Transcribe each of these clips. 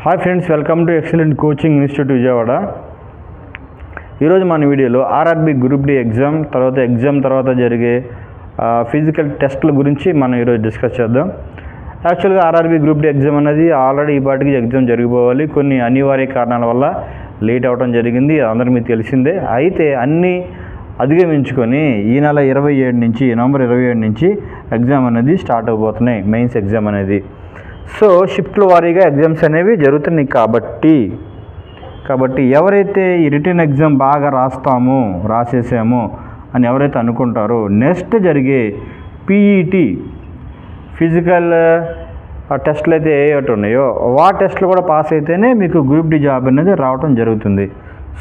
Hi friends, welcome to excellent coaching institute Vijayawada. ఈరోజు మన వీడియోలో ఆర్ఆర్బి గ్రూప్ డి ఎగ్జామ్ తర్వాత జరిగే ఫిజికల్ టెస్ట్ల గురించి మనం ఈరోజు డిస్కస్ చేద్దాం. యాక్చువల్గా ఆర్ఆర్బి గ్రూప్ డి ఎగ్జామ్ అనేది ఆల్రెడీ ఈ పాటికి ఎగ్జామ్ జరిగిపోవాలి. కొన్ని అనివార్య కారణాల వల్ల లేట్ అవ్వడం జరిగింది, అందరికీ మీకు తెలిసిందే. అయితే అన్నీ అధిగమించుకొని ఈ నెల 27 నుంచి నవంబర్ 27 నుంచి ఎగ్జామ్ అనేది స్టార్ట్ అవబోతున్నాయి, మెయిన్స్ ఎగ్జామ్ అనేది. సో షిఫ్ట్ల వారీగా ఎగ్జామ్స్ అనేవి జరుగుతున్నాయి కాబట్టి ఎవరైతే ఈ రిటర్న్ ఎగ్జామ్ బాగా రాసేసామో అని ఎవరైతే అనుకుంటారో, నెక్స్ట్ జరిగే పీఈటీ ఫిజికల్ టెస్ట్లు అయితే ఏవైతే ఉన్నాయో ఆ టెస్ట్లు కూడా పాస్ అయితేనే మీకు గ్రూప్ డి జాబ్ అనేది రావడం జరుగుతుంది.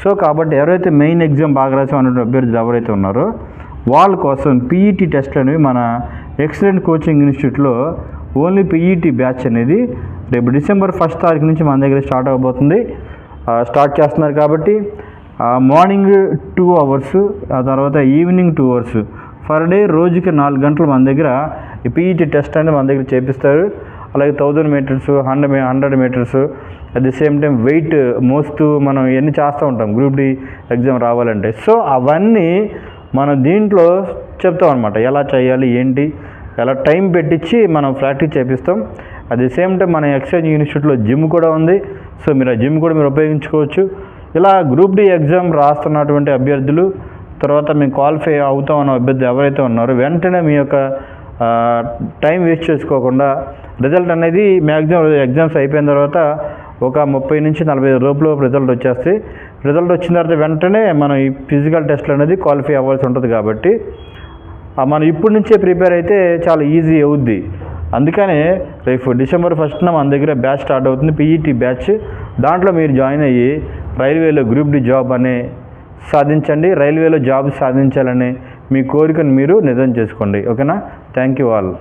సో కాబట్టి ఎవరైతే మెయిన్ ఎగ్జామ్ బాగా రాసామనే అభ్యర్థులు ఎవరైతే ఉన్నారో వాళ్ళ కోసం పీఈటీ టెస్ట్లు అనేవి మన ఎక్సలెంట్ కోచింగ్ ఇన్స్టిట్యూట్లో ఓన్లీ పీఈటీ బ్యాచ్ అనేది రేపు డిసెంబర్ 1st తారీఖు నుంచి మన దగ్గర స్టార్ట్ అవబోతుంది. స్టార్ట్ చేస్తున్నారు కాబట్టి మార్నింగ్ 2 అవర్స్, ఆ తర్వాత ఈవినింగ్ 2 అవర్స్ పర్ డే, రోజుకి 4 గంటలు మన దగ్గర ఈ పీఈటీ టెస్ట్ అనేది మన దగ్గర చేపిస్తారు. అలాగే 1000 meters, 100 meters, at the same time weight మోస్తూ మనం ఇవన్నీ చేస్తూ ఉంటాం గ్రూప్ డి ఎగ్జామ్ రావాలంటే. సో అవన్నీ మనం దీంట్లో చెప్తాం అనమాట, ఎలా చేయాలి ఏంటి, ఎలా టైం పెట్టించి మనం ప్రాక్టీస్ చేపిస్తాం. అట్ ది సేమ్ టైం మన ఎక్సైజ్ ఇన్స్టిట్యూట్లో జిమ్ కూడా ఉంది. సో మీరు ఆ జిమ్ కూడా మీరు ఉపయోగించుకోవచ్చు. ఇలా గ్రూప్ డి ఎగ్జామ్ రాస్తున్నటువంటి అభ్యర్థులు, తర్వాత మేము క్వాలిఫై అవుతాం అన్న అభ్యర్థులు ఎవరైతే ఉన్నారో వెంటనే మీ యొక్క టైం వేస్ట్ చేసుకోకుండా రిజల్ట్ అనేది మ్యాక్సిమం ఎగ్జామ్స్ అయిపోయిన తర్వాత ఒక 30 నుంచి 40 లోపల రిజల్ట్ వచ్చేస్తాయి. రిజల్ట్ వచ్చిన తర్వాత వెంటనే మనం ఈ ఫిజికల్ టెస్ట్లు అనేది క్వాలిఫై అవ్వాల్సి ఉంటుంది. కాబట్టి మనం ఇప్పటి నుంచే ప్రిపేర్ అయితే చాలా ఈజీ అవుద్ది. అందుకనే రేపు డిసెంబర్ 1st మన దగ్గర బ్యాచ్ స్టార్ట్ అవుతుంది, పీఈటీ బ్యాచ్. దాంట్లో మీరు జాయిన్ అయ్యి రైల్వేలో గ్రూప్ డి జాబ్ అనే సాధించండి, రైల్వేలో జాబ్ సాధించాలని మీ కోరికను మీరు నిజం చేసుకోండి. ఓకేనా? Thank you all.